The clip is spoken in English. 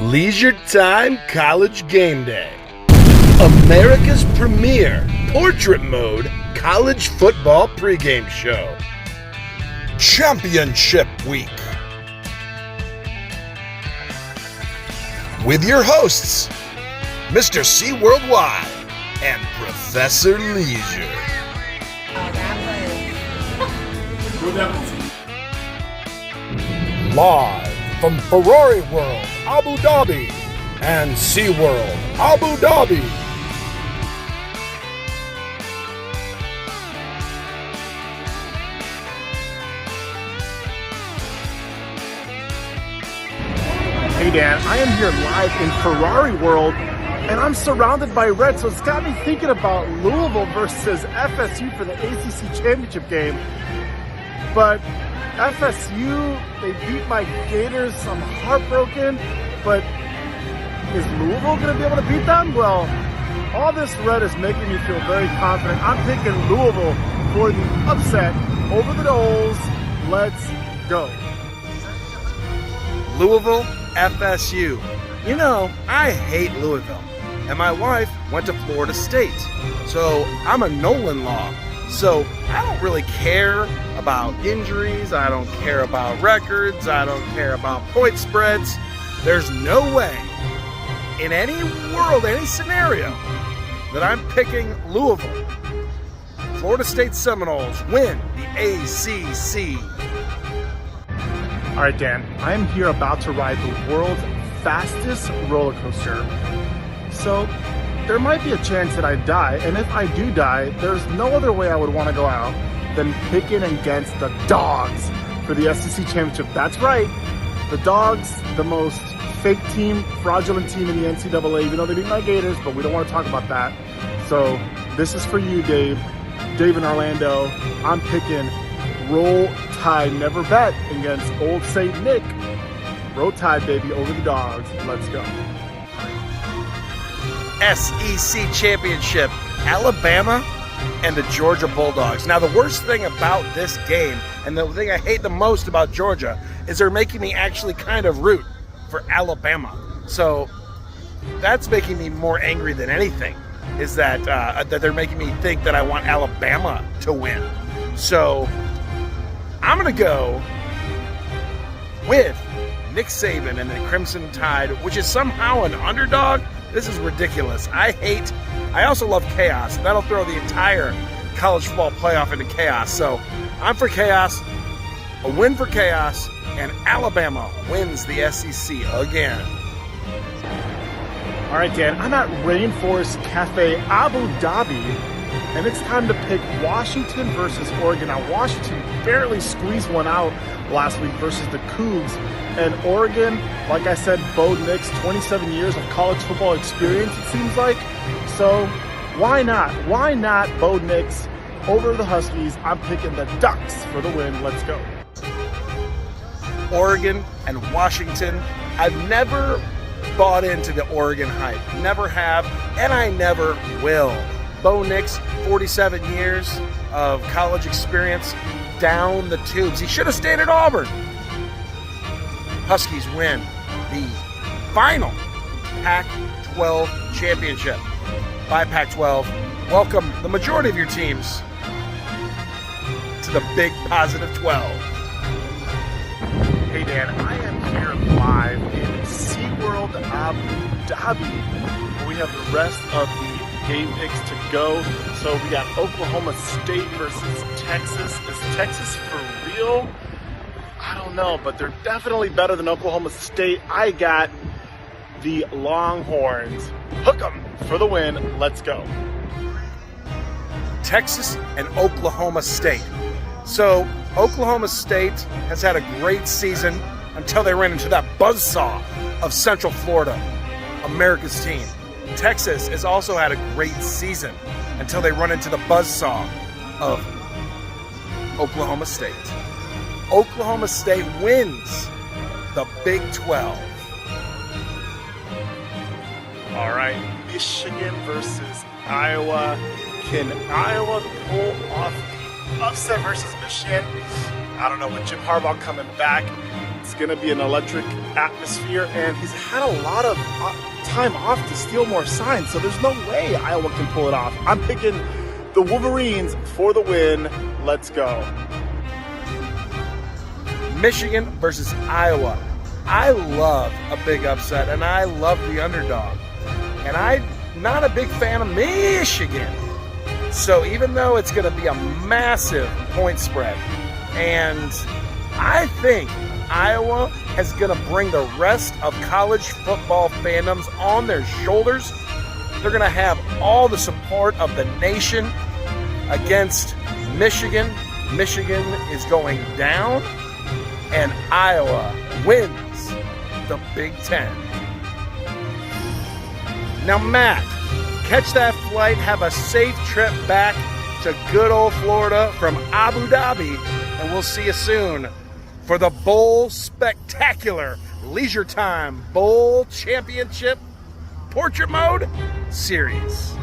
Leisure Time College Game Day. America's premier portrait mode college football pregame show. Championship Week. With your hosts, Mr. C Worldwide and Professor Leisure. Live from Ferrari World, Abu Dhabi, and SeaWorld, Abu Dhabi. Hey Dan, I am here live in Ferrari World, and I'm surrounded by red, so it's got me thinking about Louisville versus FSU for the ACC Championship game. But FSU, they beat my Gators. I'm heartbroken, but is Louisville going to be able to beat them? Well, all this red is making me feel very confident. I'm picking Louisville for the upset over the Noles. Let's go. Louisville, FSU. You know, I hate Louisville, and my wife went to Florida State, so I'm a Nolan Law. So I don't really care about injuries, I don't care about records, I don't care about point spreads. There's no way in any world, any scenario, that I'm picking Louisville. Florida State Seminoles win the ACC. All right, Dan, I am here about to ride the world's fastest roller coaster. So there might be a chance that I die, and if I do die, there's no other way I would want to go out than picking against the Dogs for the SEC Championship. That's right, the Dogs, the most fake team, fraudulent team in the NCAA, even though they beat my Gators, but we don't want to talk about that. So this is for you, Dave in Orlando. I'm picking Roll Tide, never bet against Old St. Nick. Roll Tide, baby, over the Dogs. Let's go. SEC Championship, Alabama and the Georgia Bulldogs. Now, the worst thing about this game, and the thing I hate the most about Georgia, is they're making me actually kind of root for Alabama. So that's making me more angry than anything, is that that they're making me think that I want Alabama to win. So I'm going to go with Nick Saban and the Crimson Tide, which is somehow an underdog. This is ridiculous. I also love chaos. That'll throw the entire college football playoff into chaos. So I'm for chaos, a win for chaos, and Alabama wins the SEC again. All right, Dan, I'm at Rainforest Cafe, Abu Dhabi, and it's time to pick Washington versus Oregon. Now, Washington barely squeezed one out last week versus the Cougs. And Oregon, like I said, Bo Nix, 27 years of college football experience, it seems like. So why not? Why not Bo Nix over the Huskies? I'm picking the Ducks for the win. Let's go. Oregon and Washington. I've never bought into the Oregon hype. Never have, and I never will. Bo Nix, 47 years of college experience, down the tubes. He should have stayed at Auburn. Huskies win the final Pac-12 championship. By Pac-12, welcome the majority of your teams to the big positive 12. Hey Dan, I am here live in SeaWorld Abu Dhabi. We have the rest of the game picks to go. So we got Oklahoma State versus Texas. Is Texas for real? I don't know, but they're definitely better than Oklahoma State. I got the Longhorns. Hook 'em for the win. Let's go. Texas and Oklahoma State. So Oklahoma State has had a great season until they ran into that buzzsaw of Central Florida, America's team. Texas has also had a great season until they run into the buzzsaw of Oklahoma State. Oklahoma State wins the Big 12. All right, Michigan versus Iowa. Can Iowa pull off the upset versus Michigan? I don't know, with Jim Harbaugh coming back, it's going to be an electric atmosphere, and he's had a lot of time off to steal more signs, so there's no way Iowa can pull it off. I'm picking the Wolverines for the win. Let's go. Michigan versus Iowa. I love a big upset, and I love the underdog. And I'm not a big fan of Michigan. So even though it's going to be a massive point spread, and I think Iowa is going to bring the rest of college football fandoms on their shoulders. They're going to have all the support of the nation against Michigan. Michigan is going down, and Iowa wins the Big Ten. Now, Matt, catch that flight, have a safe trip back to good old Florida from Abu Dhabi, and we'll see you soon for the Bowl Spectacular Leisure Time Bowl Championship Portrait Mode Series.